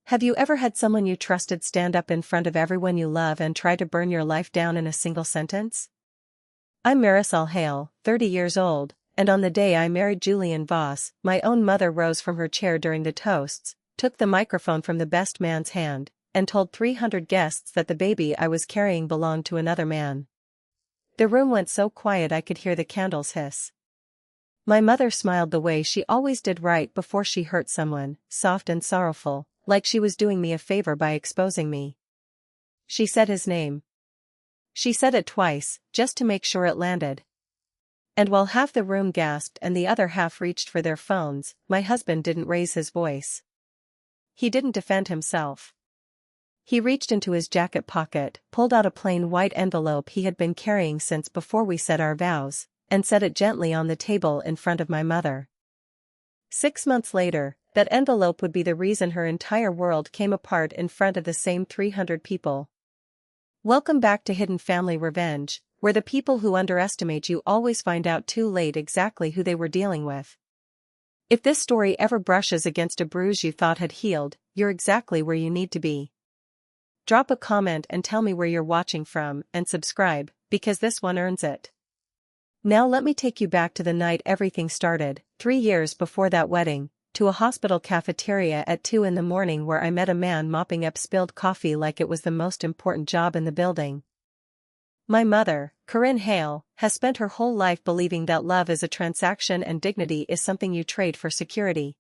Have you ever had someone you trusted stand up in front of everyone you love and try to burn your life down in a single sentence? I'm Marisol Hale, 30 years old, and on the day I married Julian Voss, my own mother rose from her chair during the toasts, took the microphone from the best man's hand, and told 300 guests that the baby I was carrying belonged to another man. The room went so quiet I could hear the candles hiss. My mother smiled the way she always did right before she hurt someone, soft and sorrowful, like she was doing me a favor by exposing me. She said his name. She said it twice, just to make sure it landed. And while half the room gasped and the other half reached for their phones, my husband didn't raise his voice. He didn't defend himself. He reached into his jacket pocket, pulled out a plain white envelope he had been carrying since before we said our vows, and set it gently on the table in front of my mother. 6 months later, that envelope would be the reason her entire world came apart in front of the same 300 people. Welcome back to Hidden Family Revenge, where the people who underestimate you always find out too late exactly who they were dealing with. If this story ever brushes against a bruise you thought had healed, you're exactly where you need to be. Drop a comment and tell me where you're watching from, and subscribe, because this one earns it. Now let me take you back to the night everything started, 3 years before that wedding, to a hospital cafeteria at 2 in the morning where I met a man mopping up spilled coffee like it was the most important job in the building. My mother, Corinne Hale, has spent her whole life believing that love is a transaction and dignity is something you trade for security.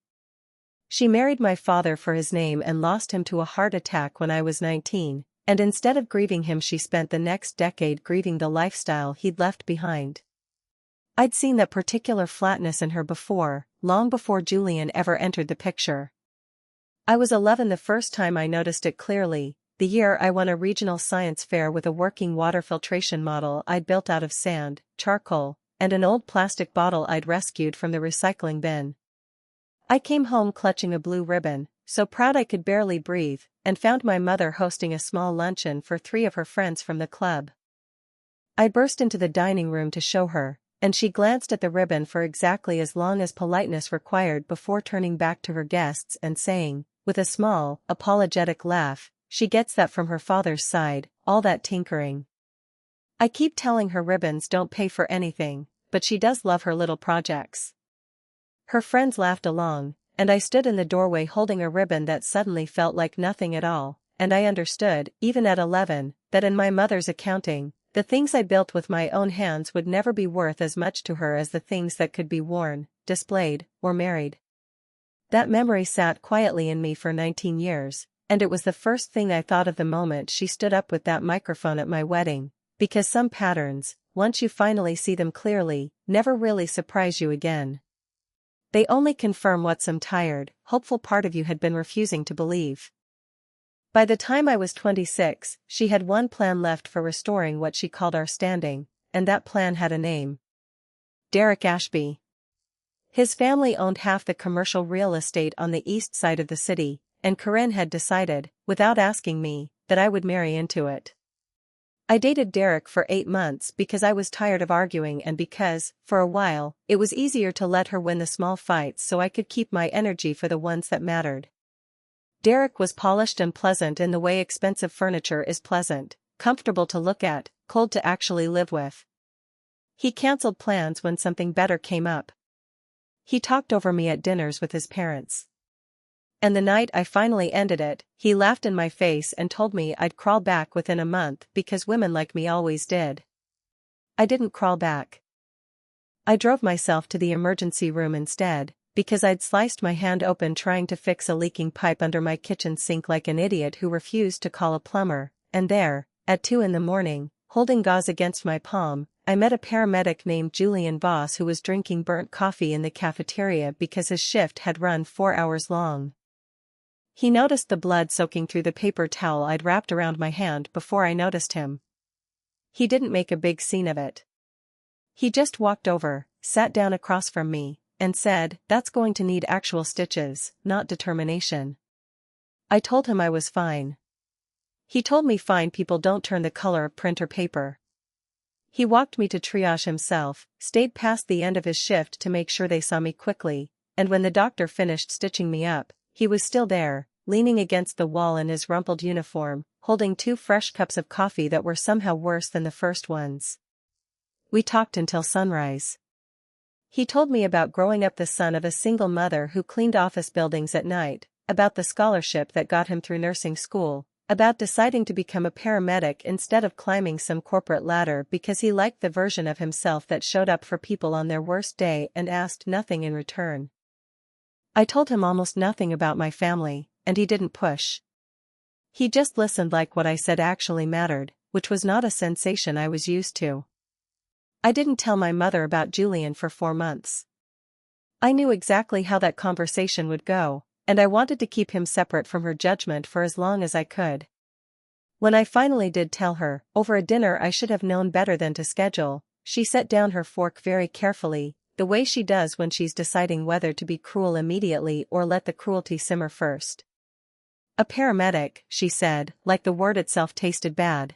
She married my father for his name and lost him to a heart attack when I was 19, and instead of grieving him she spent the next decade grieving the lifestyle he'd left behind. I'd seen that particular flatness in her before, long before Julian ever entered the picture. I was 11 the first time I noticed it clearly, the year I won a regional science fair with a working water filtration model I'd built out of sand, charcoal, and an old plastic bottle I'd rescued from the recycling bin. I came home clutching a blue ribbon, so proud I could barely breathe, and found my mother hosting a small luncheon for 3 of her friends from the club. I burst into the dining room to show her, and she glanced at the ribbon for exactly as long as politeness required before turning back to her guests and saying, with a small, apologetic laugh, "She gets that from her father's side, all that tinkering." I keep telling her ribbons don't pay for anything, but she does love her little projects. Her friends laughed along, and I stood in the doorway holding a ribbon that suddenly felt like nothing at all, and I understood, even at 11, that in my mother's accounting, the things I built with my own hands would never be worth as much to her as the things that could be worn, displayed, or married. That memory sat quietly in me for 19 years, and it was the first thing I thought of the moment she stood up with that microphone at my wedding, because some patterns, once you finally see them clearly, never really surprise you again. They only confirm what some tired, hopeful part of you had been refusing to believe. By the time I was 26, she had one plan left for restoring what she called our standing, and that plan had a name. Derek Ashby. His family owned half the commercial real estate on the east side of the city, and Corinne had decided, without asking me, that I would marry into it. I dated Derek for 8 months because I was tired of arguing and because, for a while, it was easier to let her win the small fights so I could keep my energy for the ones that mattered. Derek was polished and pleasant in the way expensive furniture is pleasant, comfortable to look at, cold to actually live with. He canceled plans when something better came up. He talked over me at dinners with his parents. And the night I finally ended it, he laughed in my face and told me I'd crawl back within a month because women like me always did. I didn't crawl back. I drove myself to the emergency room instead, because I'd sliced my hand open trying to fix a leaking pipe under my kitchen sink like an idiot who refused to call a plumber, and there, at 2 in the morning, holding gauze against my palm, I met a paramedic named Julian Voss who was drinking burnt coffee in the cafeteria because his shift had run 4 hours long. He noticed the blood soaking through the paper towel I'd wrapped around my hand before I noticed him. He didn't make a big scene of it. He just walked over, sat down across from me, and said, "That's going to need actual stitches, not determination." I told him I was fine. He told me fine people don't turn the color of printer paper. He walked me to triage himself, stayed past the end of his shift to make sure they saw me quickly, and when the doctor finished stitching me up, he was still there, leaning against the wall in his rumpled uniform, holding 2 fresh cups of coffee that were somehow worse than the first ones. We talked until sunrise. He told me about growing up the son of a single mother who cleaned office buildings at night, about the scholarship that got him through nursing school, about deciding to become a paramedic instead of climbing some corporate ladder because he liked the version of himself that showed up for people on their worst day and asked nothing in return. I told him almost nothing about my family, and he didn't push. He just listened like what I said actually mattered, which was not a sensation I was used to. I didn't tell my mother about Julian for 4 months. I knew exactly how that conversation would go, and I wanted to keep him separate from her judgment for as long as I could. When I finally did tell her, over a dinner I should have known better than to schedule, she set down her fork very carefully, the way she does when she's deciding whether to be cruel immediately or let the cruelty simmer first. A paramedic, she said, like the word itself tasted bad.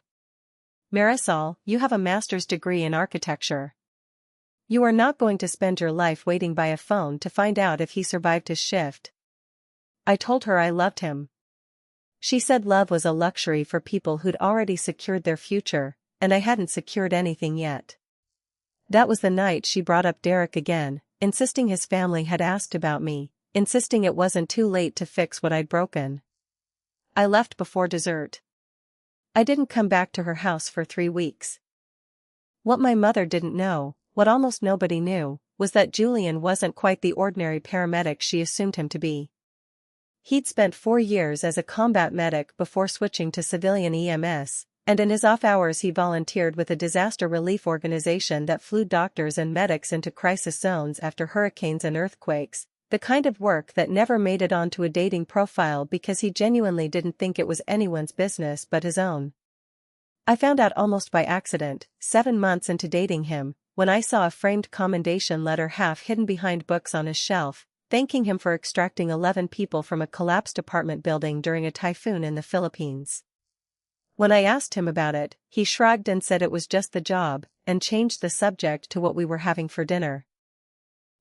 Marisol, you have a master's degree in architecture. You are not going to spend your life waiting by a phone to find out if he survived his shift. I told her I loved him. She said love was a luxury for people who'd already secured their future, and I hadn't secured anything yet. That was the night she brought up Derek again, insisting his family had asked about me, insisting it wasn't too late to fix what I'd broken. I left before dessert. I didn't come back to her house for 3 weeks. What my mother didn't know, what almost nobody knew, was that Julian wasn't quite the ordinary paramedic she assumed him to be. He'd spent 4 years as a combat medic before switching to civilian EMS, and in his off hours he volunteered with a disaster relief organization that flew doctors and medics into crisis zones after hurricanes and earthquakes, the kind of work that never made it onto a dating profile because he genuinely didn't think it was anyone's business but his own. I found out almost by accident, 7 months into dating him, when I saw a framed commendation letter half hidden behind books on his shelf, thanking him for extracting 11 people from a collapsed apartment building during a typhoon in the Philippines. When I asked him about it, he shrugged and said it was just the job, and changed the subject to what we were having for dinner.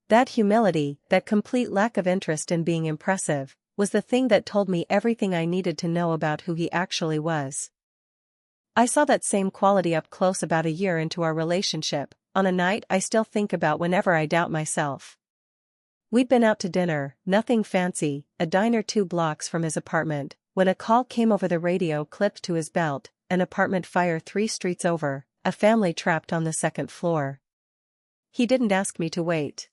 That humility, that complete lack of interest in being impressive, was the thing that told me everything I needed to know about who he actually was. I saw that same quality up close about a year into our relationship, on a night I still think about whenever I doubt myself. We'd been out to dinner, nothing fancy, a diner 2 blocks from his apartment, when a call came over the radio clipped to his belt, an apartment fire 3 streets over, a family trapped on the 2nd floor. He didn't ask me to wait.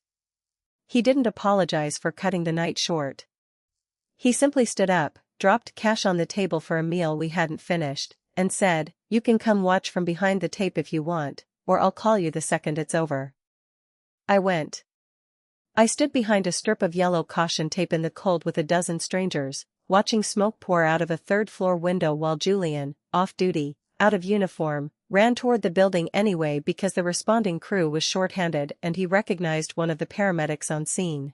He didn't apologize for cutting the night short. He simply stood up, dropped cash on the table for a meal we hadn't finished, and said, "You can come watch from behind the tape if you want, or I'll call you the second it's over." I went. I stood behind a strip of yellow caution tape in the cold with a dozen strangers, watching smoke pour out of a 3rd-floor window while Julian, off-duty, out of uniform, ran toward the building anyway because the responding crew was short-handed and he recognized one of the paramedics on scene.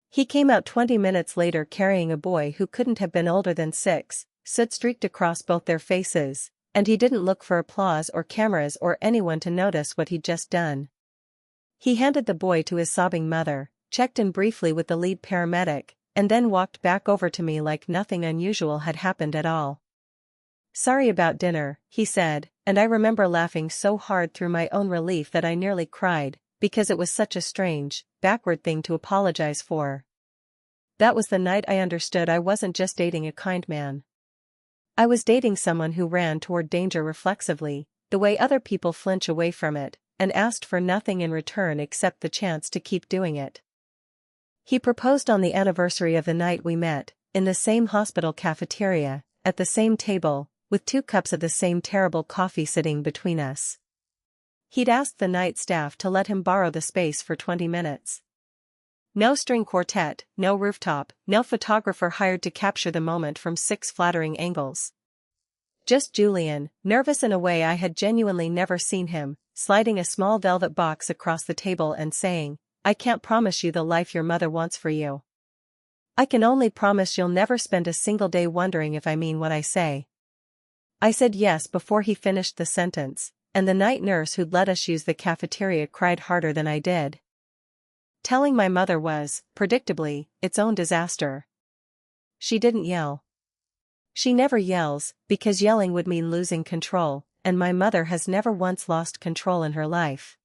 He came out 20 minutes later carrying a boy who couldn't have been older than 6, soot streaked across both their faces, and he didn't look for applause or cameras or anyone to notice what he'd just done. He handed the boy to his sobbing mother, checked in briefly with the lead paramedic, and then walked back over to me like nothing unusual had happened at all. "Sorry about dinner," he said, and I remember laughing so hard through my own relief that I nearly cried, because it was such a strange, backward thing to apologize for. That was the night I understood I wasn't just dating a kind man. I was dating someone who ran toward danger reflexively, the way other people flinch away from it, and asked for nothing in return except the chance to keep doing it. He proposed on the anniversary of the night we met, in the same hospital cafeteria, at the same table, with 2 cups of the same terrible coffee sitting between us. He'd asked the night staff to let him borrow the space for 20 minutes. No string quartet, no rooftop, no photographer hired to capture the moment from 6 flattering angles. Just Julian, nervous in a way I had genuinely never seen him, sliding a small velvet box across the table and saying, "I can't promise you the life your mother wants for you. I can only promise you'll never spend a single day wondering if I mean what I say." I said yes before he finished the sentence, and the night nurse who'd let us use the cafeteria cried harder than I did. Telling my mother was, predictably, its own disaster. she didn't yell. She never yells, because yelling would mean losing control, and my mother has never once lost control in her life.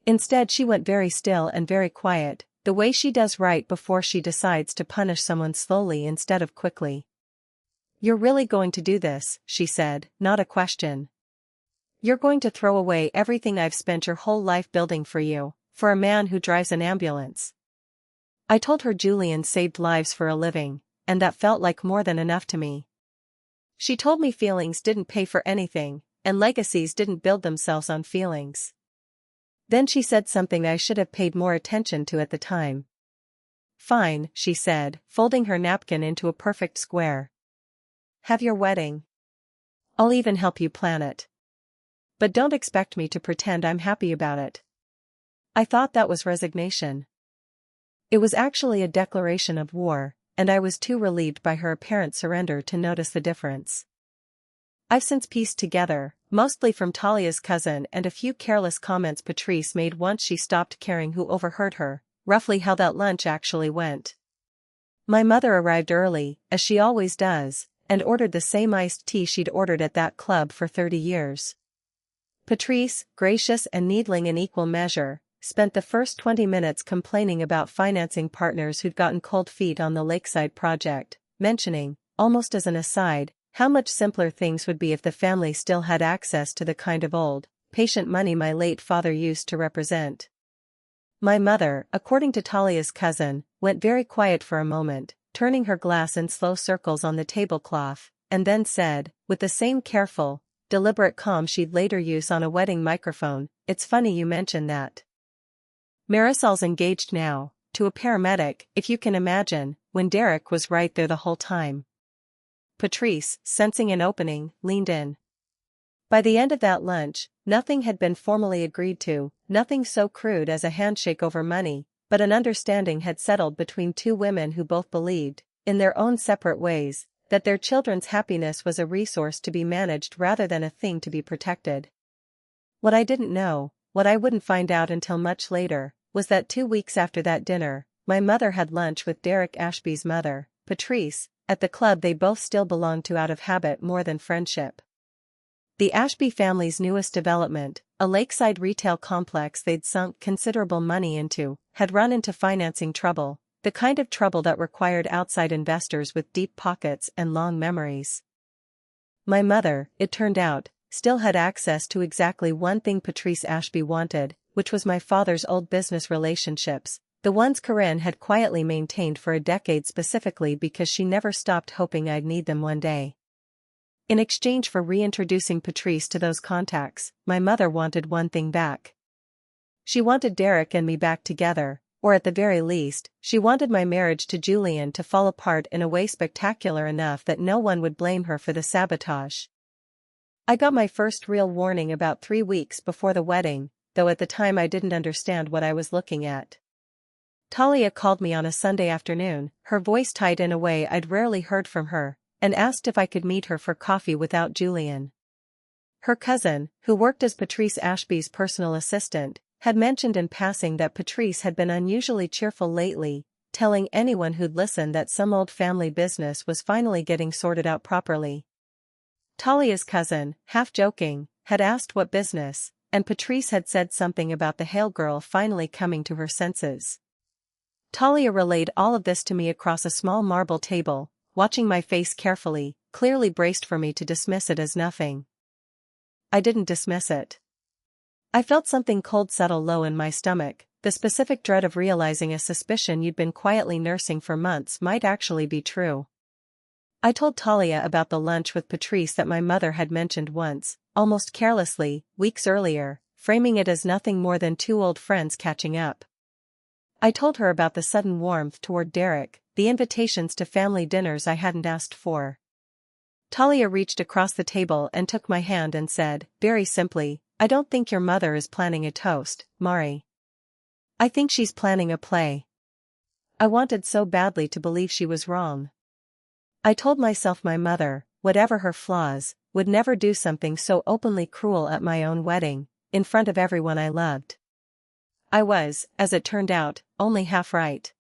Instead, she went very still and very quiet, the way she does right before she decides to punish someone slowly instead of quickly. "You're really going to do this," she said, not a question. "You're going to throw away everything I've spent your whole life building for you, for a man who drives an ambulance." I told her Julian saved lives for a living, and that felt like more than enough to me. She told me feelings didn't pay for anything, and legacies didn't build themselves on feelings. Then she said something I should have paid more attention to at the time. "Fine," she said, folding her napkin into a perfect square. "Have your wedding. I'll even help you plan it. But don't expect me to pretend I'm happy about it." I thought that was resignation. It was actually a declaration of war, and I was too relieved by her apparent surrender to notice the difference. I've since pieced together, mostly from Talia's cousin and a few careless comments Patrice made once she stopped caring who overheard her, roughly how that lunch actually went. My mother arrived early, as she always does, and ordered the same iced tea she'd ordered at that club for 30 years. Patrice, gracious and needling in equal measure, spent the first 20 minutes complaining about financing partners who'd gotten cold feet on the Lakeside project, mentioning, almost as an aside, how much simpler things would be if the family still had access to the kind of old, patient money my late father used to represent. My mother, according to Talia's cousin, went very quiet for a moment, turning her glass in slow circles on the tablecloth, and then said, with the same careful, deliberate calm she'd later use on a wedding microphone, "It's funny you mention that. Marisol's engaged now, to a paramedic, if you can imagine, when Derek was right there the whole time." Patrice, sensing an opening, leaned in. By the end of that lunch, nothing had been formally agreed to, nothing so crude as a handshake over money, but an understanding had settled between two women who both believed, in their own separate ways, that their children's happiness was a resource to be managed rather than a thing to be protected. What I didn't know, what I wouldn't find out until much later, was that 2 weeks after that dinner, my mother had lunch with Derek Ashby's mother, Patrice, at the club they both still belonged to out of habit more than friendship. The Ashby family's newest development, a lakeside retail complex they'd sunk considerable money into, had run into financing trouble, the kind of trouble that required outside investors with deep pockets and long memories. My mother, it turned out, still had access to exactly one thing Patrice Ashby wanted, which was my father's old business relationships, the ones Corinne had quietly maintained for a decade specifically because she never stopped hoping I'd need them one day. In exchange for reintroducing Patrice to those contacts, my mother wanted one thing back. She wanted Derek and me back together, or at the very least, she wanted my marriage to Julian to fall apart in a way spectacular enough that no one would blame her for the sabotage. I got my first real warning about 3 weeks before the wedding, though at the time I didn't understand what I was looking at. Talia called me on a Sunday afternoon, her voice tight in a way I'd rarely heard from her, and asked if I could meet her for coffee without Julian. Her cousin, who worked as Patrice Ashby's personal assistant, had mentioned in passing that Patrice had been unusually cheerful lately, telling anyone who'd listen that some old family business was finally getting sorted out properly. Talia's cousin, half joking, had asked what business, and Patrice had said something about the Hale girl finally coming to her senses. Talia relayed all of this to me across a small marble table, watching my face carefully, clearly braced for me to dismiss it as nothing. I didn't dismiss it. I felt something cold settle low in my stomach, the specific dread of realizing a suspicion you'd been quietly nursing for months might actually be true. I told Talia about the lunch with Patrice that my mother had mentioned once, almost carelessly, weeks earlier, framing it as nothing more than two old friends catching up. I told her about the sudden warmth toward Derek, the invitations to family dinners I hadn't asked for. Talia reached across the table and took my hand and said, very simply, "I don't think your mother is planning a toast, Mari. I think she's planning a play." I wanted so badly to believe she was wrong. I told myself my mother, whatever her flaws, would never do something so openly cruel at my own wedding, in front of everyone I loved. I was, as it turned out, only half right.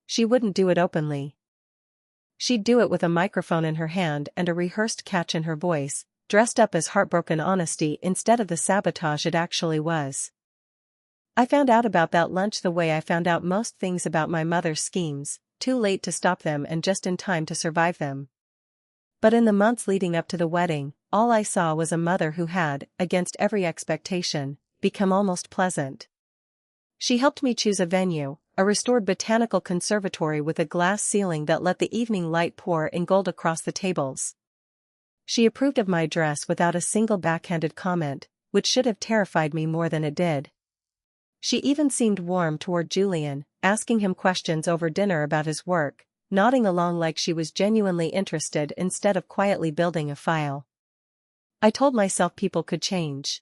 She wouldn't do it openly. She'd do it with a microphone in her hand and a rehearsed catch in her voice, dressed up as heartbroken honesty instead of the sabotage it actually was. I found out about that lunch the way I found out most things about my mother's schemes, too late to stop them and just in time to survive them. But in the months leading up to the wedding, all I saw was a mother who had, against every expectation, become almost pleasant. She helped me choose a venue, a restored botanical conservatory with a glass ceiling that let the evening light pour in gold across the tables. She approved of my dress without a single backhanded comment, which should have terrified me more than it did. She even seemed warm toward Julian, asking him questions over dinner about his work, nodding along like she was genuinely interested instead of quietly building a file. I told myself people could change.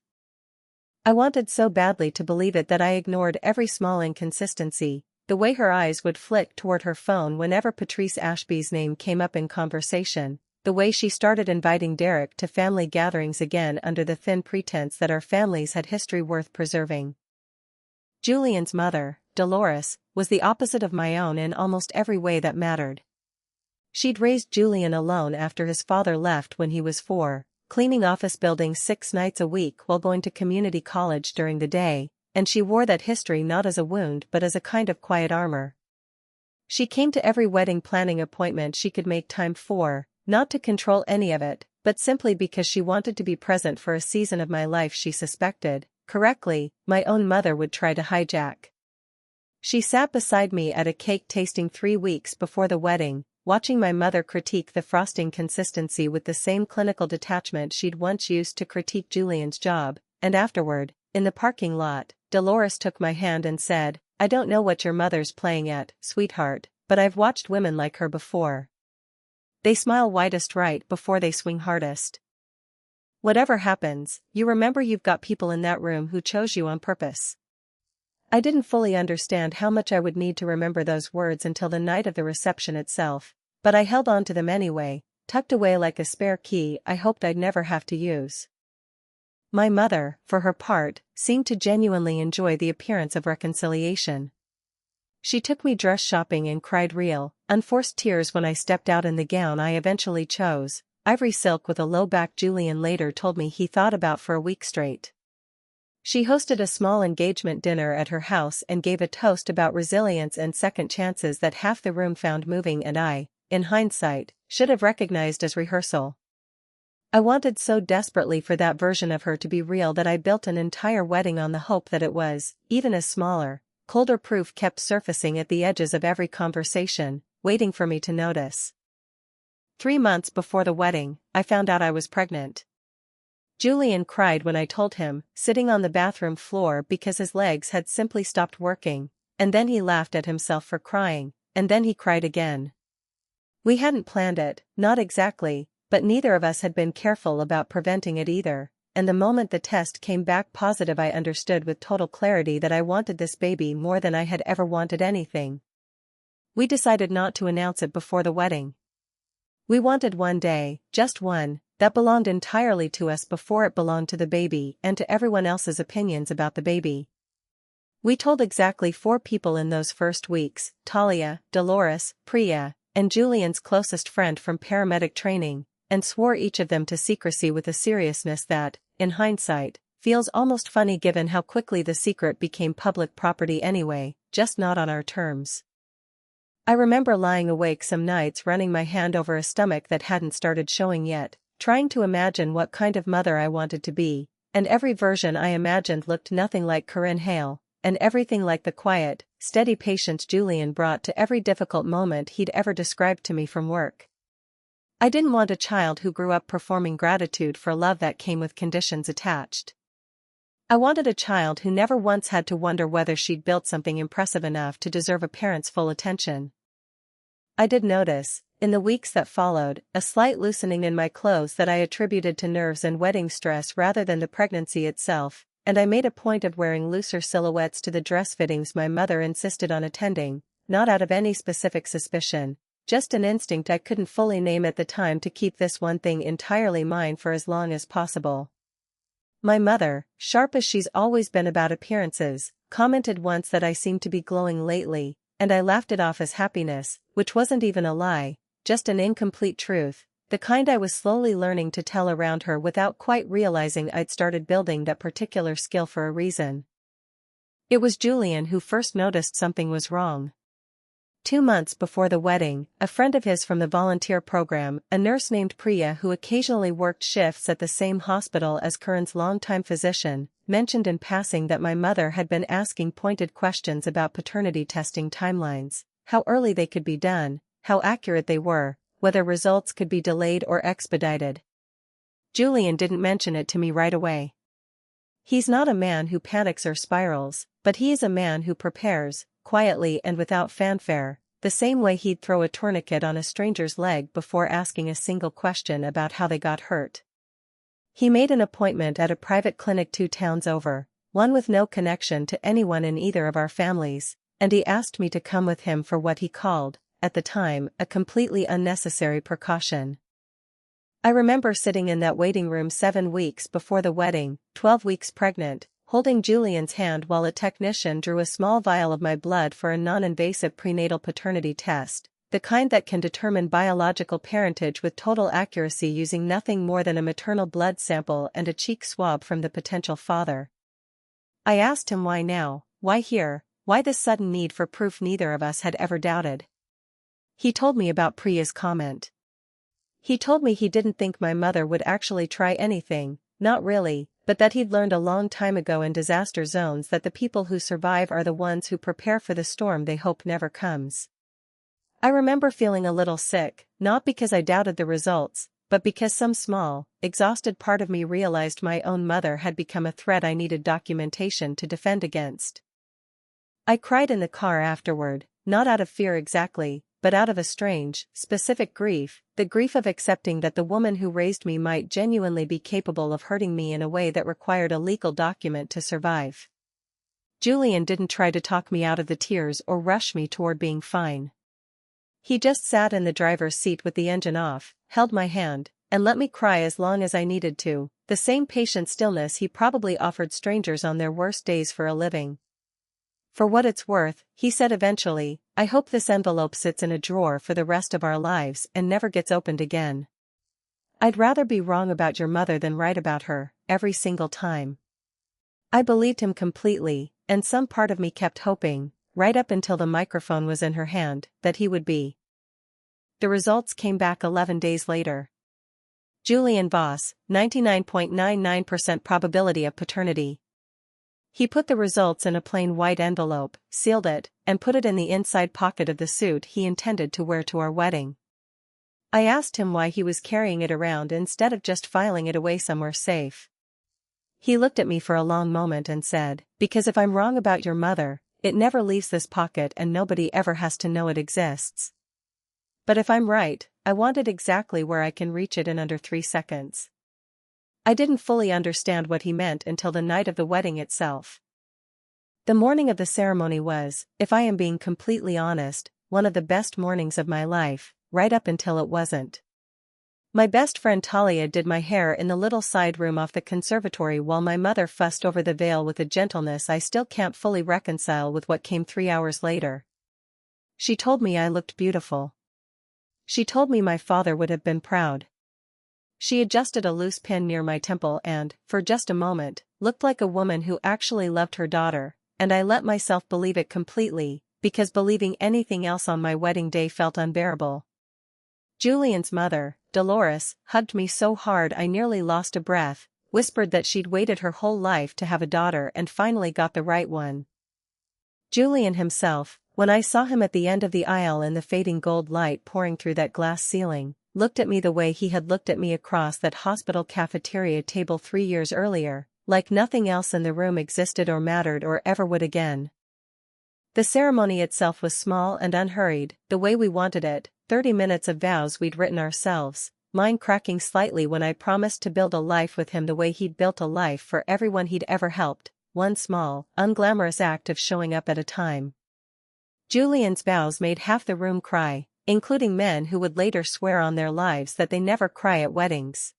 I wanted so badly to believe it that I ignored every small inconsistency, the way her eyes would flick toward her phone whenever Patrice Ashby's name came up in conversation, the way she started inviting Derek to family gatherings again under the thin pretense that our families had history worth preserving. Julian's mother, Dolores, was the opposite of my own in almost every way that mattered. She'd raised Julian alone after his father left when he was 4, cleaning office buildings 6 nights a week while going to community college during the day, and she wore that history not as a wound but as a kind of quiet armor. She came to every wedding planning appointment she could make time for, not to control any of it, but simply because she wanted to be present for a season of my life she suspected, correctly, my own mother would try to hijack. She sat beside me at a cake tasting 3 weeks before the wedding, watching my mother critique the frosting consistency with the same clinical detachment she'd once used to critique Julian's job, and afterward, in the parking lot, Dolores took my hand and said, "I don't know what your mother's playing at, sweetheart, but I've watched women like her before. They smile widest right before they swing hardest. Whatever happens, you remember you've got people in that room who chose you on purpose." I didn't fully understand how much I would need to remember those words until the night of the reception itself, but I held on to them anyway, tucked away like a spare key I hoped I'd never have to use. My mother, for her part, seemed to genuinely enjoy the appearance of reconciliation. She took me dress shopping and cried real, unforced tears when I stepped out in the gown I eventually chose, ivory silk with a low back Julian later told me he thought about for a week straight. She hosted a small engagement dinner at her house and gave a toast about resilience and second chances that half the room found moving and I, in hindsight, should have recognized as rehearsal. I wanted so desperately for that version of her to be real that I built an entire wedding on the hope that it was, even as smaller, colder proof kept surfacing at the edges of every conversation, waiting for me to notice. 3 months before the wedding, I found out I was pregnant. Julian cried when I told him, sitting on the bathroom floor because his legs had simply stopped working, and then he laughed at himself for crying, and then he cried again. We hadn't planned it, not exactly, but neither of us had been careful about preventing it either, and the moment the test came back positive I understood with total clarity that I wanted this baby more than I had ever wanted anything. We decided not to announce it before the wedding. We wanted one day, just one, that belonged entirely to us before it belonged to the baby and to everyone else's opinions about the baby. We told exactly 4 people in those first weeks, Talia, Dolores, Priya, and Julian's closest friend from paramedic training, and swore each of them to secrecy with a seriousness that, in hindsight, feels almost funny given how quickly the secret became public property anyway, just not on our terms. I remember lying awake some nights running my hand over a stomach that hadn't started showing yet, trying to imagine what kind of mother I wanted to be, and every version I imagined looked nothing like Corinne Hale, and everything like the quiet, steady patience Julian brought to every difficult moment he'd ever described to me from work. I didn't want a child who grew up performing gratitude for love that came with conditions attached. I wanted a child who never once had to wonder whether she'd built something impressive enough to deserve a parent's full attention. I did notice, in the weeks that followed, a slight loosening in my clothes that I attributed to nerves and wedding stress rather than the pregnancy itself, and I made a point of wearing looser silhouettes to the dress fittings my mother insisted on attending, not out of any specific suspicion, just an instinct I couldn't fully name at the time to keep this one thing entirely mine for as long as possible. My mother, sharp as she's always been about appearances, commented once that I seemed to be glowing lately, and I laughed it off as happiness, which wasn't even a lie, just an incomplete truth, the kind I was slowly learning to tell around her without quite realizing I'd started building that particular skill for a reason. It was Julian who first noticed something was wrong. 2 months before the wedding, a friend of his from the volunteer program, a nurse named Priya who occasionally worked shifts at the same hospital as Karan's longtime physician, mentioned in passing that my mother had been asking pointed questions about paternity testing timelines, how early they could be done, how accurate they were, whether results could be delayed or expedited. Julian didn't mention it to me right away. He's not a man who panics or spirals, but he is a man who prepares, quietly and without fanfare, the same way he'd throw a tourniquet on a stranger's leg before asking a single question about how they got hurt. He made an appointment at a private clinic 2 towns over, one with no connection to anyone in either of our families, and he asked me to come with him for what he called, at the time, a completely unnecessary precaution. I remember sitting in that waiting room 7 weeks before the wedding, 12 weeks pregnant, holding Julian's hand while a technician drew a small vial of my blood for a non-invasive prenatal paternity test, the kind that can determine biological parentage with total accuracy using nothing more than a maternal blood sample and a cheek swab from the potential father. I asked him why now, why here, why this sudden need for proof neither of us had ever doubted. He told me about Priya's comment. He told me he didn't think my mother would actually try anything, not really, but that he'd learned a long time ago in disaster zones that the people who survive are the ones who prepare for the storm they hope never comes. I remember feeling a little sick, not because I doubted the results, but because some small, exhausted part of me realized my own mother had become a threat I needed documentation to defend against. I cried in the car afterward, not out of fear exactly, but out of a strange, specific grief, the grief of accepting that the woman who raised me might genuinely be capable of hurting me in a way that required a legal document to survive. Julian didn't try to talk me out of the tears or rush me toward being fine. He just sat in the driver's seat with the engine off, held my hand, and let me cry as long as I needed to, the same patient stillness he probably offered strangers on their worst days for a living. For what it's worth, he said eventually, I hope this envelope sits in a drawer for the rest of our lives and never gets opened again. I'd rather be wrong about your mother than right about her, every single time. I believed him completely, and some part of me kept hoping, right up until the microphone was in her hand, that he would be. The results came back 11 days later. Julian Voss, 99.99% probability of paternity. He put the results in a plain white envelope, sealed it, and put it in the inside pocket of the suit he intended to wear to our wedding. I asked him why he was carrying it around instead of just filing it away somewhere safe. He looked at me for a long moment and said, because if I'm wrong about your mother, it never leaves this pocket and nobody ever has to know it exists. But if I'm right, I want it exactly where I can reach it in under 3 seconds. I didn't fully understand what he meant until the night of the wedding itself. The morning of the ceremony was, if I am being completely honest, one of the best mornings of my life, right up until it wasn't. My best friend Talia did my hair in the little side room off the conservatory while my mother fussed over the veil with a gentleness I still can't fully reconcile with what came 3 hours later. She told me I looked beautiful. She told me my father would have been proud. She adjusted a loose pin near my temple and, for just a moment, looked like a woman who actually loved her daughter, and I let myself believe it completely, because believing anything else on my wedding day felt unbearable. Julian's mother, Dolores, hugged me so hard I nearly lost a breath, whispered that she'd waited her whole life to have a daughter and finally got the right one. Julian himself, when I saw him at the end of the aisle in the fading gold light pouring through that glass ceiling, looked at me the way he had looked at me across that hospital cafeteria table 3 years earlier, like nothing else in the room existed or mattered or ever would again. The ceremony itself was small and unhurried, the way we wanted it, 30 minutes of vows we'd written ourselves, mine cracking slightly when I promised to build a life with him the way he'd built a life for everyone he'd ever helped, one small, unglamorous act of showing up at a time. Julian's vows made half the room cry, including men who would later swear on their lives that they never cry at weddings.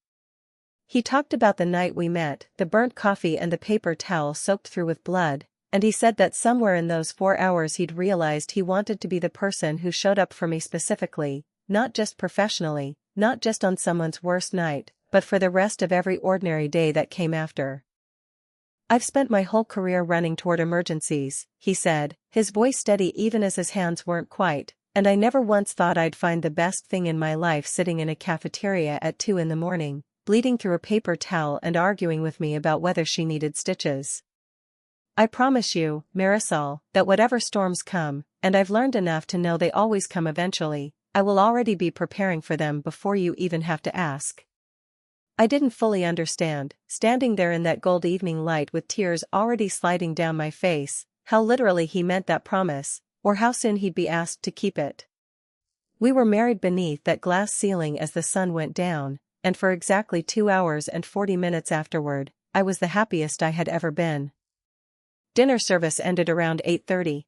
He talked about the night we met, the burnt coffee and the paper towel soaked through with blood, and he said that somewhere in those 4 hours he'd realized he wanted to be the person who showed up for me specifically, not just professionally, not just on someone's worst night, but for the rest of every ordinary day that came after. "I've spent my whole career running toward emergencies," he said, his voice steady even as his hands weren't quite, "and I never once thought I'd find the best thing in my life sitting in a cafeteria at 2 in the morning, bleeding through a paper towel and arguing with me about whether she needed stitches. I promise you, Marisol, that whatever storms come, and I've learned enough to know they always come eventually, I will already be preparing for them before you even have to ask." I didn't fully understand, standing there in that gold evening light with tears already sliding down my face, how literally he meant that promise, or how soon he'd be asked to keep it. We were married beneath that glass ceiling as the sun went down, and for exactly 2 hours and 40 minutes afterward, I was the happiest I had ever been. Dinner service ended around 8:30.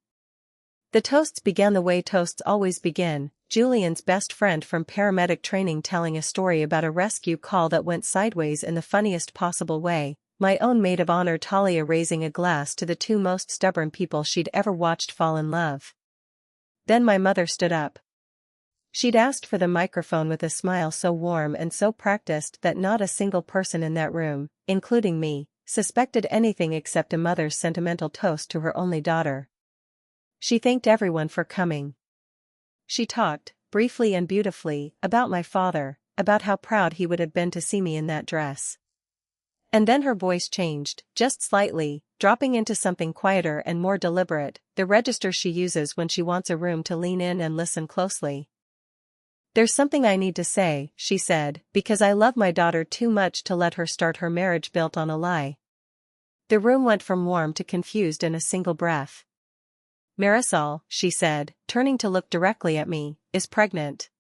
The toasts began the way toasts always begin, Julian's best friend from paramedic training telling a story about a rescue call that went sideways in the funniest possible way, my own maid of honor Talia raising a glass to the two most stubborn people she'd ever watched fall in love. Then my mother stood up. She'd asked for the microphone with a smile so warm and so practiced that not a single person in that room, including me, suspected anything except a mother's sentimental toast to her only daughter. She thanked everyone for coming. She talked, briefly and beautifully, about my father, about how proud he would have been to see me in that dress. And then her voice changed, just slightly, dropping into something quieter and more deliberate, the register she uses when she wants a room to lean in and listen closely. "There's something I need to say," she said, "because I love my daughter too much to let her start her marriage built on a lie." The room went from warm to confused in a single breath. "Marisol," she said, turning to look directly at me, "is pregnant.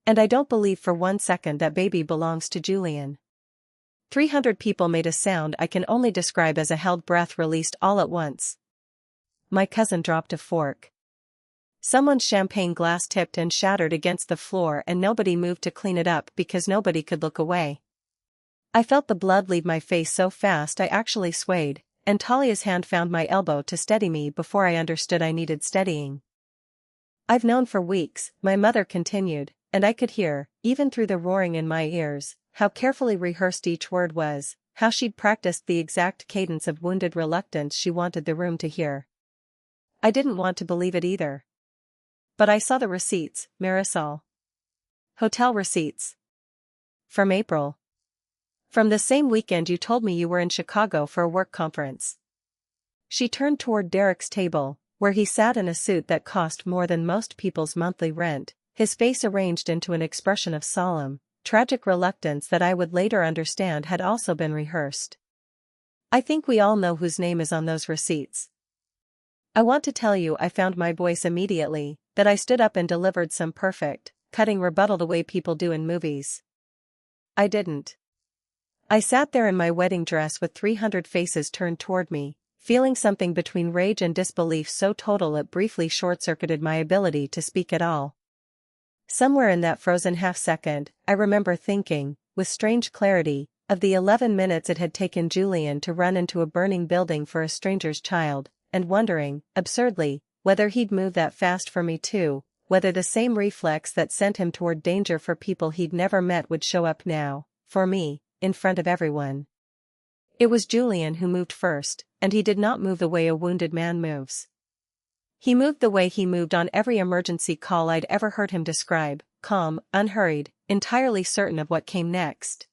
And I don't believe for one second that baby belongs to Julian." 300 people made a sound I can only describe as a held breath released all at once. My cousin dropped a fork. Someone's champagne glass tipped and shattered against the floor and nobody moved to clean it up because nobody could look away. I felt the blood leave my face so fast I actually swayed, and Talia's hand found my elbow to steady me before I understood I needed steadying. "I've known for weeks," my mother continued, and I could hear, even through the roaring in my ears, how carefully rehearsed each word was, how she'd practiced the exact cadence of wounded reluctance she wanted the room to hear. I didn't want to believe it either. But I saw the receipts, Marisol. Hotel receipts. From April. From the same weekend you told me you were in Chicago for a work conference. She turned toward Derek's table, where he sat in a suit that cost more than most people's monthly rent, his face arranged into an expression of solemn, tragic reluctance that I would later understand had also been rehearsed. "I think we all know whose name is on those receipts. I want to tell you I found my voice immediately, that I stood up and delivered some perfect, cutting rebuttal the way people do in movies. I didn't. I sat there in my wedding dress with 300 faces turned toward me, feeling something between rage and disbelief so total it briefly short-circuited my ability to speak at all. Somewhere in that frozen half-second, I remember thinking, with strange clarity, of the 11 minutes it had taken Julian to run into a burning building for a stranger's child, and wondering, absurdly, whether he'd move that fast for me too, whether the same reflex that sent him toward danger for people he'd never met would show up now, for me, in front of everyone. It was Julian who moved first, and he did not move the way a wounded man moves. He moved the way he moved on every emergency call I'd ever heard him describe, calm, unhurried, entirely certain of what came next.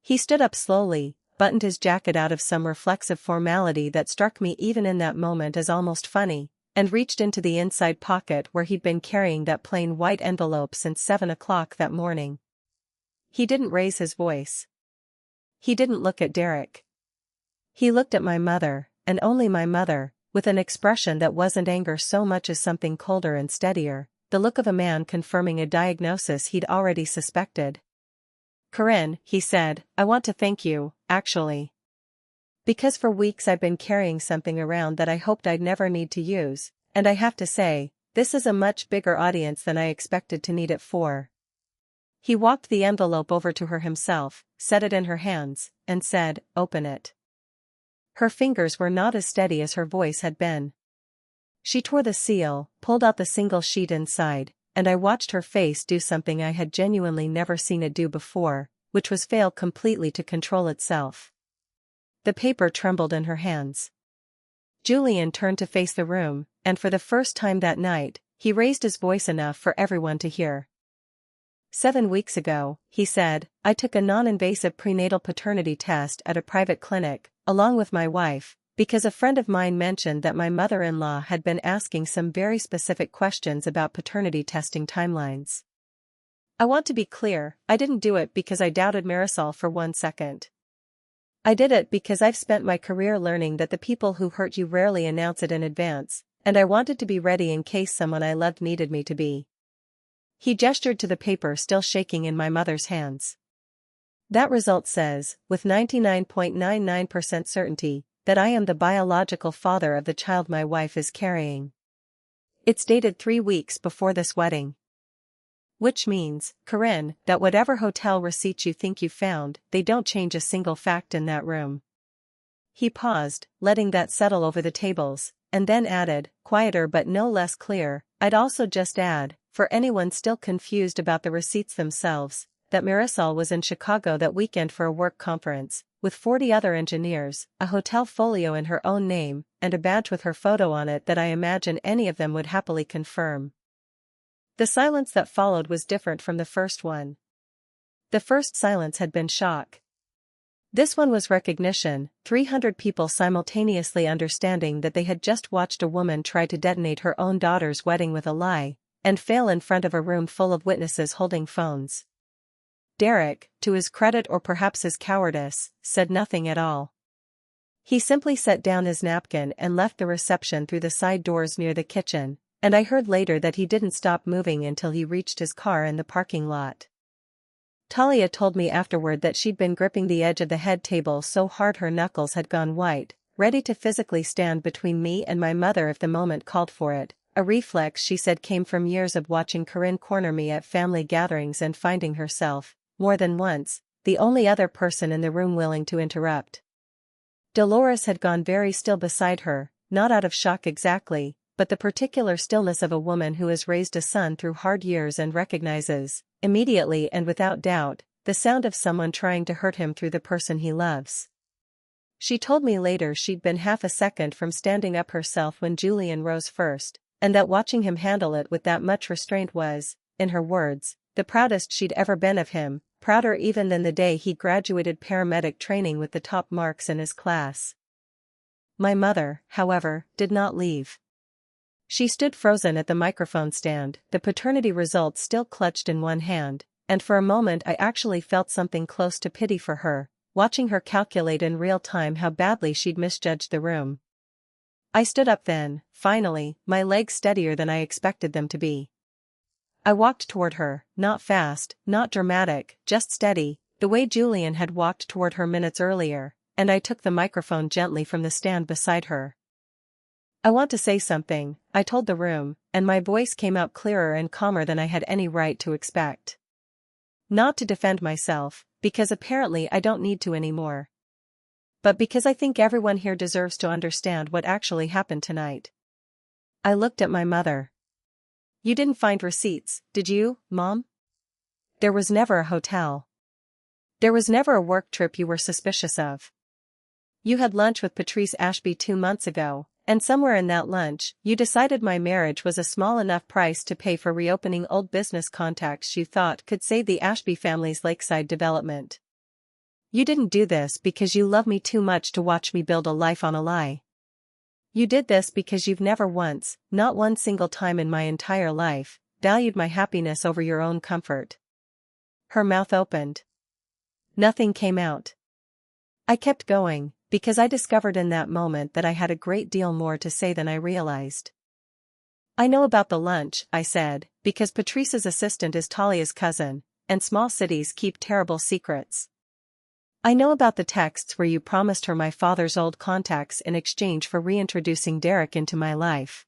He stood up slowly, buttoned his jacket out of some reflexive formality that struck me even in that moment as almost funny, and reached into the inside pocket where he'd been carrying that plain white envelope since 7 o'clock that morning. He didn't raise his voice. He didn't look at Derek. He looked at my mother, and only my mother, with an expression that wasn't anger so much as something colder and steadier, the look of a man confirming a diagnosis he'd already suspected. "Corinne," he said, "I want to thank you, actually. Because for weeks I've been carrying something around that I hoped I'd never need to use, and I have to say, this is a much bigger audience than I expected to need it for." He walked the envelope over to her himself, set it in her hands, and said, "Open it." Her fingers were not as steady as her voice had been. She tore the seal, pulled out the single sheet inside, and I watched her face do something I had genuinely never seen it do before, which was fail completely to control itself. The paper trembled in her hands. Julian turned to face the room, and for the first time that night, he raised his voice enough for everyone to hear. 7 weeks ago, he said, I took a non-invasive prenatal paternity test at a private clinic, along with my wife, because a friend of mine mentioned that my mother-in-law had been asking some very specific questions about paternity testing timelines. I want to be clear, I didn't do it because I doubted Marisol for 1 second. I did it because I've spent my career learning that the people who hurt you rarely announce it in advance, and I wanted to be ready in case someone I loved needed me to be. He gestured to the paper still shaking in my mother's hands. That result says, with 99.99% certainty, that I am the biological father of the child my wife is carrying. It's dated 3 weeks before this wedding. Which means, Corinne, that whatever hotel receipts you think you found, they don't change a single fact in that room. He paused, letting that settle over the tables, and then added, quieter but no less clear, I'd also just add, for anyone still confused about the receipts themselves, that Marisol was in Chicago that weekend for a work conference, with 40 other engineers, a hotel folio in her own name, and a badge with her photo on it that I imagine any of them would happily confirm. The silence that followed was different from the first one. The first silence had been shock. This one was recognition, 300 people simultaneously understanding that they had just watched a woman try to detonate her own daughter's wedding with a lie, and fail in front of a room full of witnesses holding phones. Derek, to his credit or perhaps his cowardice, said nothing at all. He simply set down his napkin and left the reception through the side doors near the kitchen, and I heard later that he didn't stop moving until he reached his car in the parking lot. Talia told me afterward that she'd been gripping the edge of the head table so hard her knuckles had gone white, ready to physically stand between me and my mother if the moment called for it, a reflex she said came from years of watching Corinne corner me at family gatherings and finding herself, more than once, the only other person in the room willing to interrupt. Dolores had gone very still beside her, not out of shock exactly, but the particular stillness of a woman who has raised a son through hard years and recognizes, immediately and without doubt, the sound of someone trying to hurt him through the person he loves. She told me later she'd been half a second from standing up herself when Julian rose first, and that watching him handle it with that much restraint was, in her words, the proudest she'd ever been of him, prouder even than the day he graduated paramedic training with the top marks in his class. My mother, however, did not leave. She stood frozen at the microphone stand, the paternity results still clutched in one hand, and for a moment I actually felt something close to pity for her, watching her calculate in real time how badly she'd misjudged the room. I stood up then, finally, my legs steadier than I expected them to be. I walked toward her, not fast, not dramatic, just steady, the way Julian had walked toward her minutes earlier, and I took the microphone gently from the stand beside her. I want to say something, I told the room, and my voice came out clearer and calmer than I had any right to expect. Not to defend myself, because apparently I don't need to anymore. But because I think everyone here deserves to understand what actually happened tonight. I looked at my mother. You didn't find receipts, did you, Mom? There was never a hotel. There was never a work trip you were suspicious of. You had lunch with Patrice Ashby 2 months ago, and somewhere in that lunch, you decided my marriage was a small enough price to pay for reopening old business contacts you thought could save the Ashby family's lakeside development. You didn't do this because you love me too much to watch me build a life on a lie. You did this because you've never once, not one single time in my entire life, valued my happiness over your own comfort. Her mouth opened. Nothing came out. I kept going, because I discovered in that moment that I had a great deal more to say than I realized. I know about the lunch, I said, because Patrice's assistant is Talia's cousin, and small cities keep terrible secrets. I know about the texts where you promised her my father's old contacts in exchange for reintroducing Derek into my life.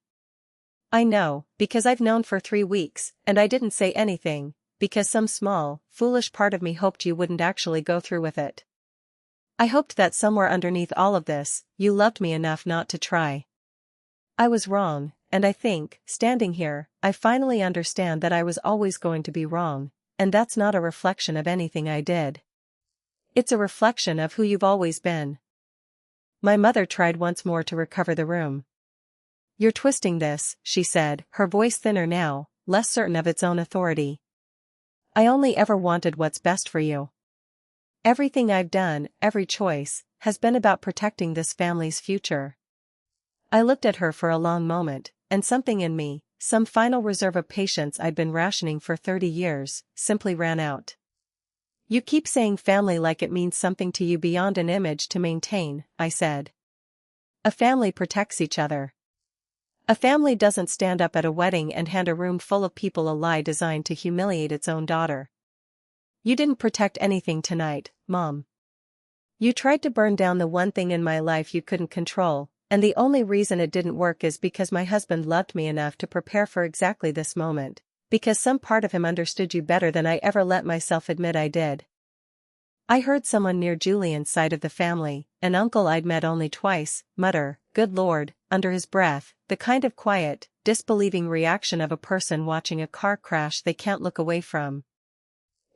I know, because I've known for 3 weeks, and I didn't say anything, because some small, foolish part of me hoped you wouldn't actually go through with it. I hoped that somewhere underneath all of this, you loved me enough not to try. I was wrong, and I think, standing here, I finally understand that I was always going to be wrong, and that's not a reflection of anything I did. It's a reflection of who you've always been. My mother tried once more to recover the room. You're twisting this, she said, her voice thinner now, less certain of its own authority. I only ever wanted what's best for you. Everything I've done, every choice, has been about protecting this family's future. I looked at her for a long moment, and something in me, some final reserve of patience I'd been rationing for 30 years, simply ran out. You keep saying family like it means something to you beyond an image to maintain, I said. A family protects each other. A family doesn't stand up at a wedding and hand a room full of people a lie designed to humiliate its own daughter. You didn't protect anything tonight, Mom. You tried to burn down the one thing in my life you couldn't control, and the only reason it didn't work is because my husband loved me enough to prepare for exactly this moment, because some part of him understood you better than I ever let myself admit I did. I heard someone near Julian's side of the family, an uncle I'd met only twice, mutter, "Good Lord," under his breath, the kind of quiet, disbelieving reaction of a person watching a car crash they can't look away from.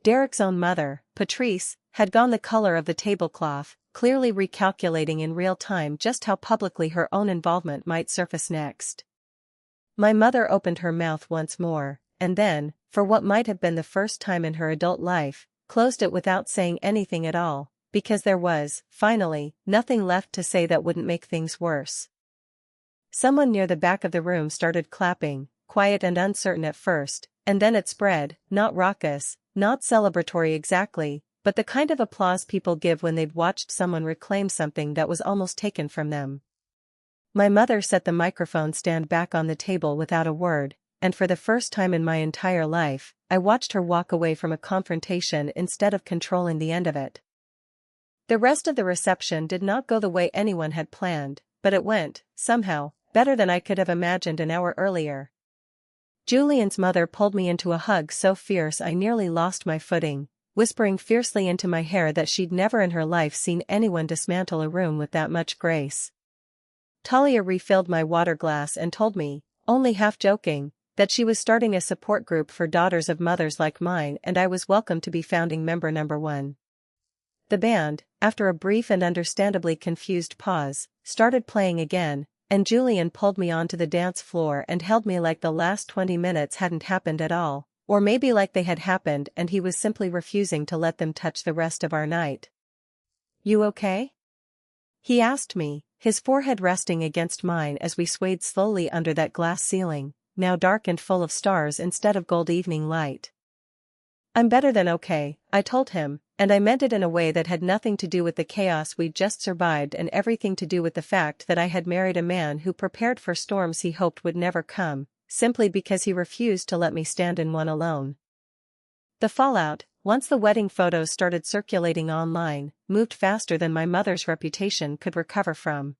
Derek's own mother, Patrice, had gone the color of the tablecloth, clearly recalculating in real time just how publicly her own involvement might surface next. My mother opened her mouth once more, and then, for what might have been the first time in her adult life, closed it without saying anything at all, because there was, finally, nothing left to say that wouldn't make things worse. Someone near the back of the room started clapping, quiet and uncertain at first, and then it spread, not raucous, not celebratory exactly, but the kind of applause people give when they've watched someone reclaim something that was almost taken from them. My mother set the microphone stand back on the table without a word, and for the first time in my entire life, I watched her walk away from a confrontation instead of controlling the end of it. The rest of the reception did not go the way anyone had planned, but it went, somehow, better than I could have imagined an hour earlier. Julian's mother pulled me into a hug so fierce I nearly lost my footing, whispering fiercely into my hair that she'd never in her life seen anyone dismantle a room with that much grace. Talia refilled my water glass and told me, only half joking, that she was starting a support group for daughters of mothers like mine and I was welcome to be founding member number 1. The band, after a brief and understandably confused pause, started playing again, and Julian pulled me onto the dance floor and held me like the last 20 minutes hadn't happened at all, or maybe like they had happened and he was simply refusing to let them touch the rest of our night. You okay? He asked me, his forehead resting against mine as we swayed slowly under that glass ceiling, now dark and full of stars instead of gold evening light. I'm better than okay, I told him, and I meant it in a way that had nothing to do with the chaos we'd just survived and everything to do with the fact that I had married a man who prepared for storms he hoped would never come, simply because he refused to let me stand in one alone. The fallout, once the wedding photos started circulating online, moved faster than my mother's reputation could recover from.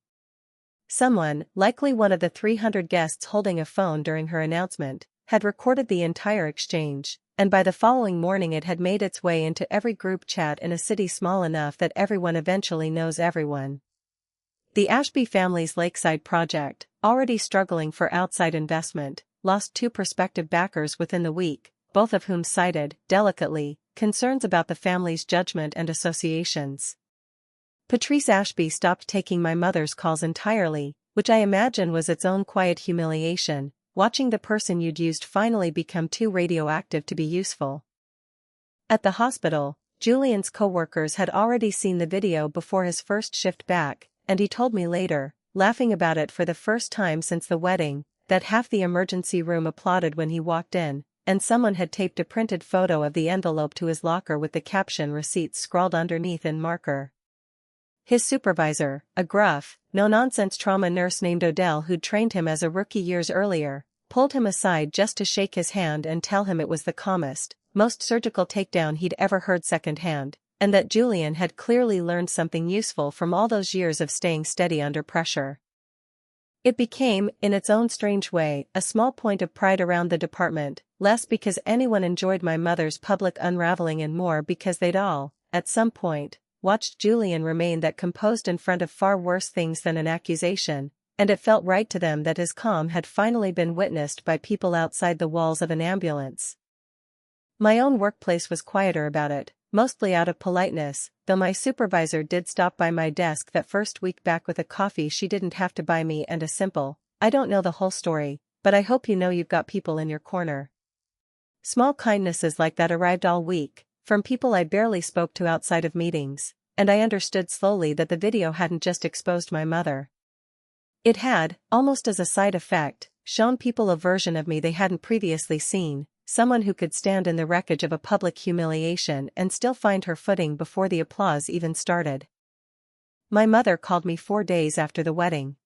Someone, likely one of the 300 guests holding a phone during her announcement, had recorded the entire exchange, and by the following morning it had made its way into every group chat in a city small enough that everyone eventually knows everyone. The Ashby family's Lakeside project, already struggling for outside investment, lost 2 prospective backers within the week, both of whom cited, delicately, concerns about the family's judgment and associations. Patrice Ashby stopped taking my mother's calls entirely, which I imagine was its own quiet humiliation, watching the person you'd used finally become too radioactive to be useful. At the hospital, Julian's co-workers had already seen the video before his first shift back, and he told me later, laughing about it for the first time since the wedding, that half the emergency room applauded when he walked in, and someone had taped a printed photo of the envelope to his locker with the caption "Receipts" scrawled underneath in marker. His supervisor, a gruff, no-nonsense trauma nurse named Odell who'd trained him as a rookie years earlier, pulled him aside just to shake his hand and tell him it was the calmest, most surgical takedown he'd ever heard secondhand, and that Julian had clearly learned something useful from all those years of staying steady under pressure. It became, in its own strange way, a small point of pride around the department, less because anyone enjoyed my mother's public unraveling and more because they'd all, at some point, watched Julian remain that composed in front of far worse things than an accusation, and it felt right to them that his calm had finally been witnessed by people outside the walls of an ambulance. My own workplace was quieter about it, mostly out of politeness, though my supervisor did stop by my desk that first week back with a coffee she didn't have to buy me and a simple, "I don't know the whole story, but I hope you know you've got people in your corner." Small kindnesses like that arrived all week, from people I barely spoke to outside of meetings, and I understood slowly that the video hadn't just exposed my mother. It had, almost as a side effect, shown people a version of me they hadn't previously seen, someone who could stand in the wreckage of a public humiliation and still find her footing before the applause even started. My mother called me 4 days after the wedding.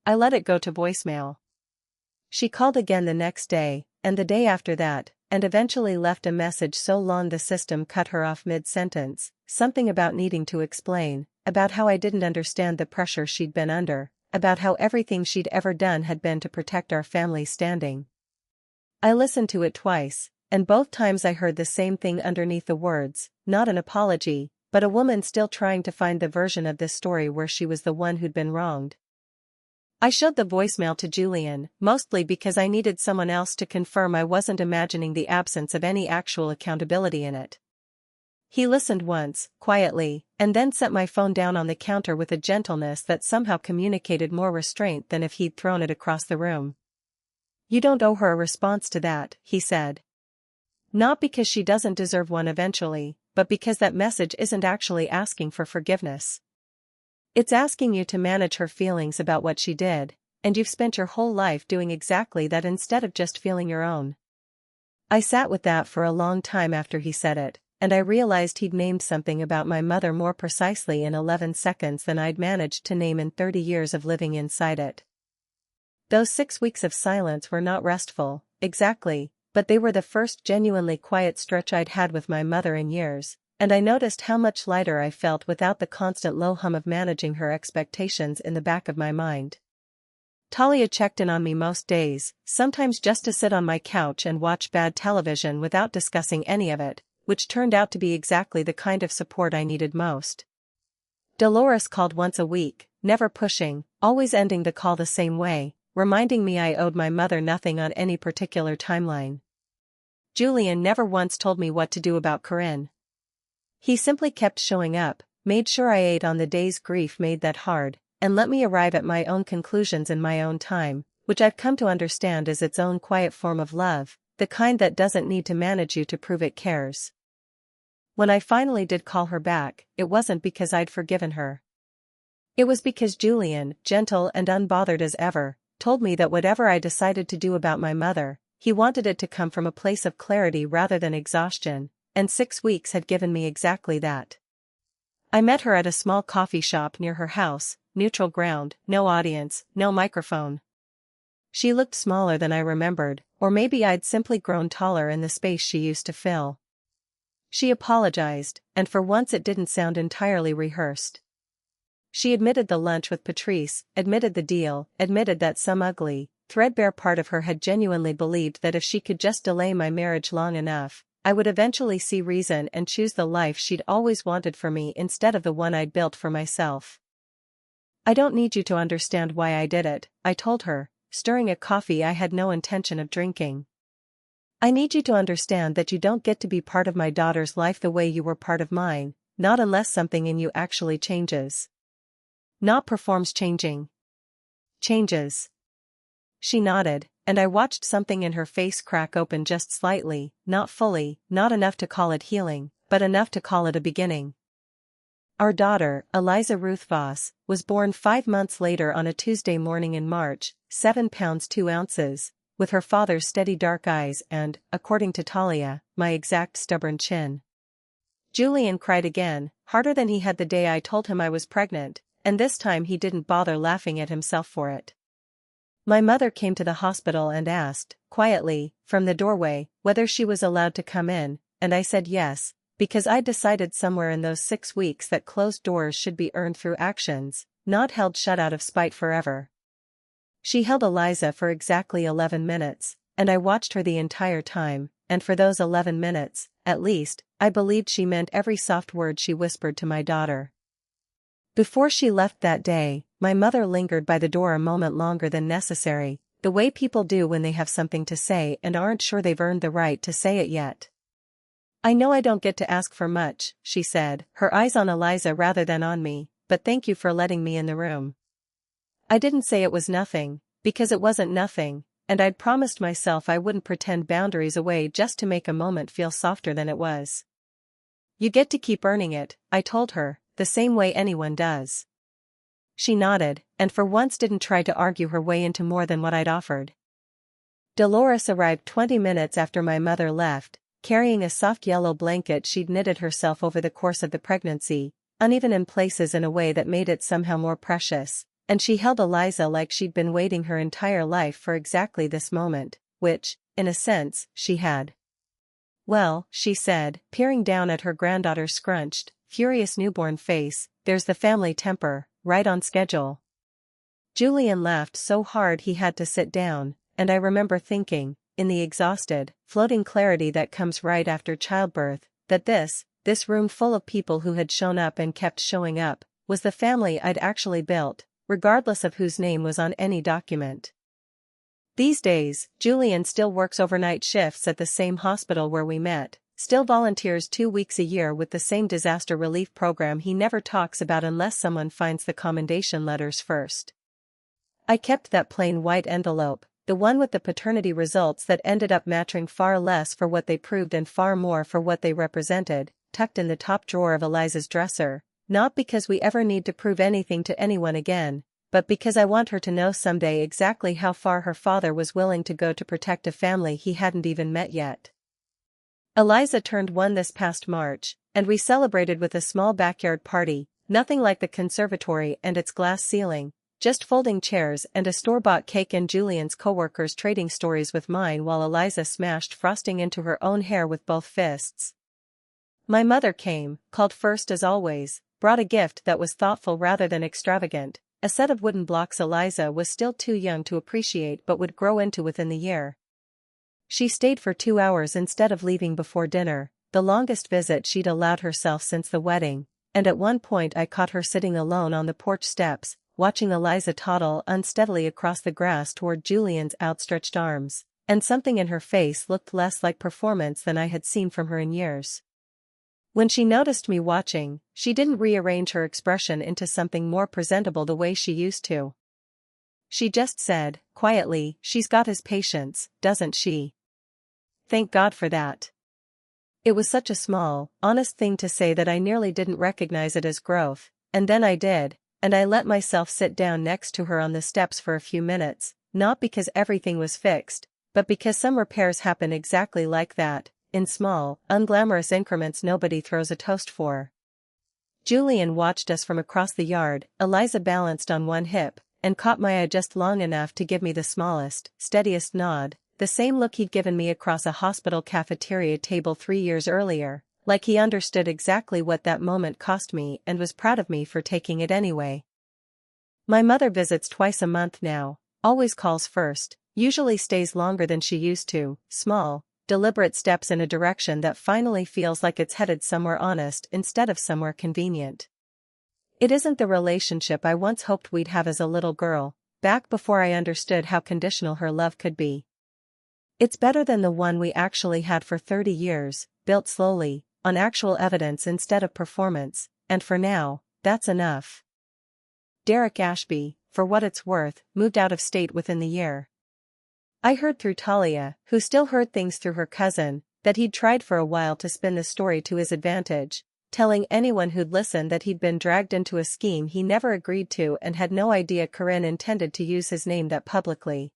I let it go to voicemail. She called again the next day, and the day after that, and eventually left a message so long the system cut her off mid-sentence, something about needing to explain, about how I didn't understand the pressure she'd been under, about how everything she'd ever done had been to protect our family's standing. I listened to it twice, and both times I heard the same thing underneath the words, not an apology, but a woman still trying to find the version of this story where she was the one who'd been wronged. I showed the voicemail to Julian, mostly because I needed someone else to confirm I wasn't imagining the absence of any actual accountability in it. He listened once, quietly, and then set my phone down on the counter with a gentleness that somehow communicated more restraint than if he'd thrown it across the room. "You don't owe her a response to that," he said. "Not because she doesn't deserve one eventually, but because that message isn't actually asking for forgiveness. It's asking you to manage her feelings about what she did, and you've spent your whole life doing exactly that instead of just feeling your own." I sat with that for a long time after he said it, and I realized he'd named something about my mother more precisely in 11 seconds than I'd managed to name in 30 years of living inside it. Those 6 weeks of silence were not restful, exactly, but they were the first genuinely quiet stretch I'd had with my mother in years, and I noticed how much lighter I felt without the constant low hum of managing her expectations in the back of my mind. Talia checked in on me most days, sometimes just to sit on my couch and watch bad television without discussing any of it, which turned out to be exactly the kind of support I needed most. Dolores called once a week, never pushing, always ending the call the same way, reminding me I owed my mother nothing on any particular timeline. Julian never once told me what to do about Corinne. He simply kept showing up, made sure I ate on the days grief made that hard, and let me arrive at my own conclusions in my own time, which I've come to understand is its own quiet form of love, the kind that doesn't need to manage you to prove it cares. When I finally did call her back, it wasn't because I'd forgiven her. It was because Julian, gentle and unbothered as ever, told me that whatever I decided to do about my mother, he wanted it to come from a place of clarity rather than exhaustion, and 6 weeks had given me exactly that. I met her at a small coffee shop near her house, neutral ground, no audience, no microphone. She looked smaller than I remembered, or maybe I'd simply grown taller in the space she used to fill. She apologized, and for once it didn't sound entirely rehearsed. She admitted the lunch with Patrice, admitted the deal, admitted that some ugly, threadbare part of her had genuinely believed that if she could just delay my marriage long enough, I would eventually see reason and choose the life she'd always wanted for me instead of the one I'd built for myself. "I don't need you to understand why I did it," I told her, stirring a coffee I had no intention of drinking. "I need you to understand that you don't get to be part of my daughter's life the way you were part of mine, not unless something in you actually changes. Not performs changing. Changes." She nodded, and I watched something in her face crack open just slightly, not fully, not enough to call it healing, but enough to call it a beginning. Our daughter, Eliza Ruth Voss, was born 5 months later on a Tuesday morning in March, 7 pounds 2 ounces, with her father's steady dark eyes and, according to Talia, my exact stubborn chin. Julian cried again, harder than he had the day I told him I was pregnant, and this time he didn't bother laughing at himself for it. My mother came to the hospital and asked, quietly, from the doorway, whether she was allowed to come in, and I said yes, because I'd decided somewhere in those 6 weeks that closed doors should be earned through actions, not held shut out of spite forever. She held Eliza for exactly 11 minutes, and I watched her the entire time, and for those 11 minutes, at least, I believed she meant every soft word she whispered to my daughter. Before she left that day, My mother lingered by the door a moment longer than necessary, the way people do when they have something to say and aren't sure they've earned the right to say it yet. "I know I don't get to ask for much," she said, her eyes on Eliza rather than on me, "but thank you for letting me in the room." I didn't say it was nothing, because it wasn't nothing, and I'd promised myself I wouldn't pretend boundaries away just to make a moment feel softer than it was. "You get to keep earning it," I told her, "the same way anyone does." She nodded, and for once didn't try to argue her way into more than what I'd offered. Dolores arrived 20 minutes after my mother left, carrying a soft yellow blanket she'd knitted herself over the course of the pregnancy, uneven in places in a way that made it somehow more precious, and she held Eliza like she'd been waiting her entire life for exactly this moment, which, in a sense, she had. "Well," she said, peering down at her granddaughter's scrunched, furious newborn face, "there's the family temper, right on schedule." Julian laughed so hard he had to sit down, and I remember thinking, in the exhausted, floating clarity that comes right after childbirth, that this room full of people who had shown up and kept showing up, was the family I'd actually built, regardless of whose name was on any document. These days, Julian still works overnight shifts at the same hospital where we met, still volunteers 2 weeks a year with the same disaster relief program he never talks about unless someone finds the commendation letters first. I kept that plain white envelope, the one with the paternity results that ended up mattering far less for what they proved and far more for what they represented, tucked in the top drawer of Eliza's dresser, not because we ever need to prove anything to anyone again, but because I want her to know someday exactly how far her father was willing to go to protect a family he hadn't even met yet. Eliza turned 1 this past March, and we celebrated with a small backyard party, nothing like the conservatory and its glass ceiling, just folding chairs and a store-bought cake and Julian's coworkers trading stories with mine while Eliza smashed frosting into her own hair with both fists. My mother came, called first as always, brought a gift that was thoughtful rather than extravagant, a set of wooden blocks Eliza was still too young to appreciate but would grow into within the year. She stayed for 2 hours instead of leaving before dinner, the longest visit she'd allowed herself since the wedding, and at one point I caught her sitting alone on the porch steps, watching Eliza toddle unsteadily across the grass toward Julian's outstretched arms, and something in her face looked less like performance than I had seen from her in years. When she noticed me watching, she didn't rearrange her expression into something more presentable the way she used to. She just said, quietly, "She's got his patience, doesn't she?" Thank God for that. It was such a small, honest thing to say that I nearly didn't recognize it as growth, and then I did, and I let myself sit down next to her on the steps for a few minutes, not because everything was fixed, but because some repairs happen exactly like that, in small, unglamorous increments nobody throws a toast for. Julian watched us from across the yard, Eliza balanced on one hip, and caught my eye just long enough to give me the smallest, steadiest nod, the same look he'd given me across a hospital cafeteria table 3 years earlier, like he understood exactly what that moment cost me and was proud of me for taking it anyway. My mother visits twice a month now, always calls first, usually stays longer than she used to, small, deliberate steps in a direction that finally feels like it's headed somewhere honest instead of somewhere convenient. It isn't the relationship I once hoped we'd have as a little girl, back before I understood how conditional her love could be. It's better than the one we actually had for 30 years, built slowly, on actual evidence instead of performance, and for now, that's enough. Derek Ashby, for what it's worth, moved out of state within the year. I heard through Talia, who still heard things through her cousin, that he'd tried for a while to spin the story to his advantage, telling anyone who'd listen that he'd been dragged into a scheme he never agreed to and had no idea Corinne intended to use his name that publicly.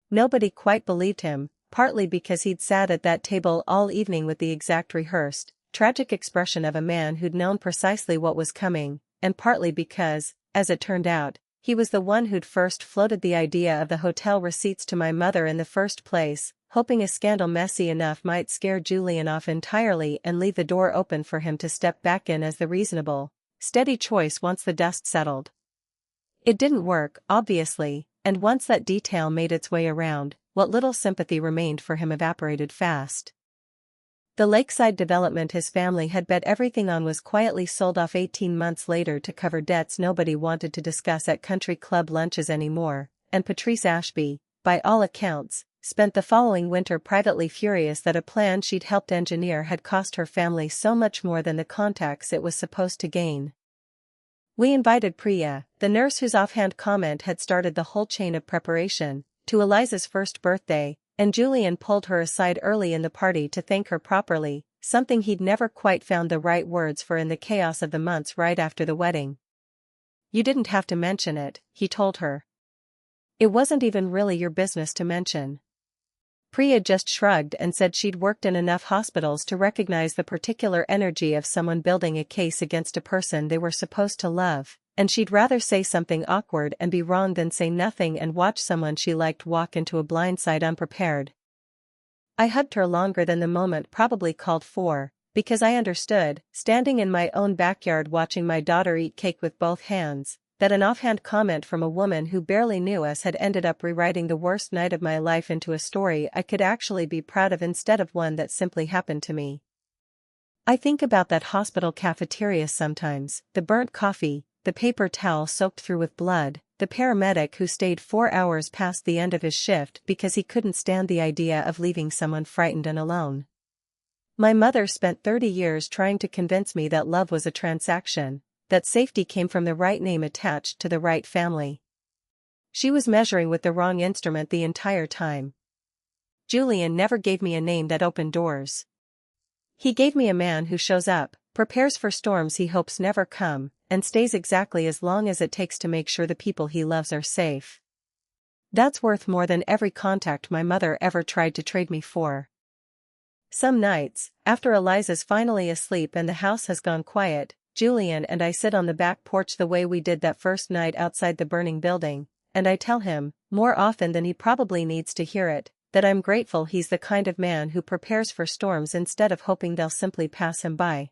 Nobody quite believed him, partly because he'd sat at that table all evening with the exact rehearsed, tragic expression of a man who'd known precisely what was coming, and partly because, as it turned out, he was the one who'd first floated the idea of the hotel receipts to my mother in the first place, hoping a scandal messy enough might scare Julian off entirely and leave the door open for him to step back in as the reasonable, steady choice once the dust settled. It didn't work, obviously, and once that detail made its way around, what little sympathy remained for him evaporated fast. The lakeside development his family had bet everything on was quietly sold off 18 months later to cover debts nobody wanted to discuss at country club lunches anymore, and Patrice Ashby, by all accounts, spent the following winter privately furious that a plan she'd helped engineer had cost her family so much more than the contacts it was supposed to gain. We invited Priya, the nurse whose offhand comment had started the whole chain of preparation, to Eliza's first birthday, and Julian pulled her aside early in the party to thank her properly, something he'd never quite found the right words for in the chaos of the months right after the wedding. "You didn't have to mention it," he told her. "It wasn't even really your business to mention." Priya just shrugged and said she'd worked in enough hospitals to recognize the particular energy of someone building a case against a person they were supposed to love, and she'd rather say something awkward and be wrong than say nothing and watch someone she liked walk into a blindside unprepared. I hugged her longer than the moment probably called for, because I understood, standing in my own backyard watching my daughter eat cake with both hands, that an offhand comment from a woman who barely knew us had ended up rewriting the worst night of my life into a story I could actually be proud of instead of one that simply happened to me. I think about that hospital cafeteria sometimes, the burnt coffee, the paper towel soaked through with blood, the paramedic who stayed 4 hours past the end of his shift because he couldn't stand the idea of leaving someone frightened and alone. My mother spent 30 years trying to convince me that love was a transaction, that safety came from the right name attached to the right family. She was measuring with the wrong instrument the entire time. Julian never gave me a name that opened doors. He gave me a man who shows up, prepares for storms he hopes never come, and stays exactly as long as it takes to make sure the people he loves are safe. That's worth more than every contact my mother ever tried to trade me for. Some nights, after Eliza's finally asleep and the house has gone quiet, Julian and I sit on the back porch the way we did that first night outside the burning building, and I tell him, more often than he probably needs to hear it, that I'm grateful he's the kind of man who prepares for storms instead of hoping they'll simply pass him by.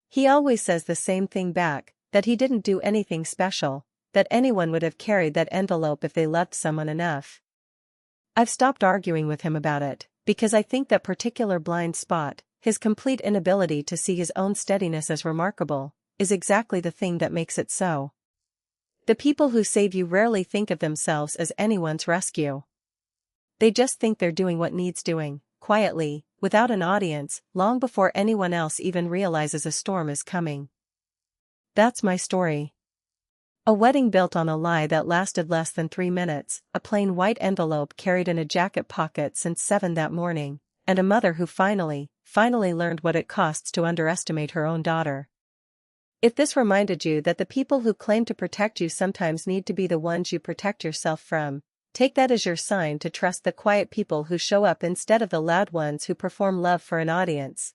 He always says the same thing back, that he didn't do anything special, that anyone would have carried that envelope if they loved someone enough. I've stopped arguing with him about it, because I think that particular blind spot, his complete inability to see his own steadiness as remarkable, is exactly the thing that makes it so. The people who save you rarely think of themselves as anyone's rescue. They just think they're doing what needs doing, quietly, without an audience, long before anyone else even realizes a storm is coming. That's my story. A wedding built on a lie that lasted less than 3 minutes, a plain white envelope carried in a jacket pocket since 7 that morning, and a mother who finally learned what it costs to underestimate her own daughter. If this reminded you that the people who claim to protect you sometimes need to be the ones you protect yourself from, take that as your sign to trust the quiet people who show up instead of the loud ones who perform love for an audience.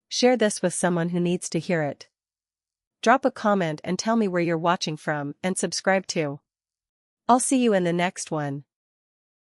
Share this with someone who needs to hear it. Drop a comment and tell me where you're watching from, and subscribe too. I'll see you in the next one.